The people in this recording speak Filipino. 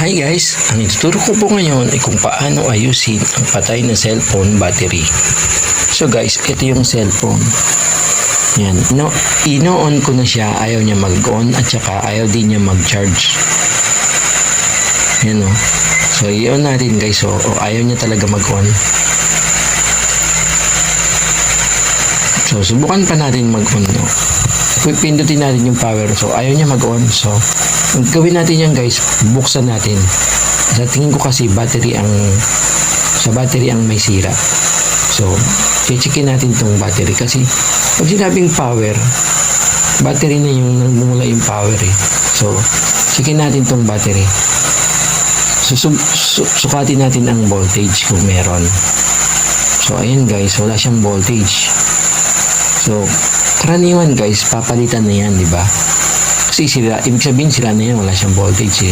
Hi guys, ang ituturo ko po ngayon ay kung paano ayusin ang patay na cellphone battery. So guys, ito yung cellphone. Yan, ino-on ko na siya, ayaw niya mag-on at saka ayaw din niya mag-charge. Yan o. So i-on natin guys, o ayaw niya talaga mag-on. So subukan pa natin mag-on. No? Pindutin natin yung power, so ayaw niya mag-on. So ang gawin natin yan guys, buksan natin. Sa tingin ko kasi battery ang may sira. So, checkin natin tong battery kasi pag sinabing power, battery na yung nagmumula yung power eh. So, checkin natin tong battery. So, sukatin natin ang voltage kung meron. So, ayan guys, wala siyang voltage. So, karaniwan guys, papalitan na yan, di ba? Kasi sila, ibig sabihin sila na yan, wala siyang voltage eh.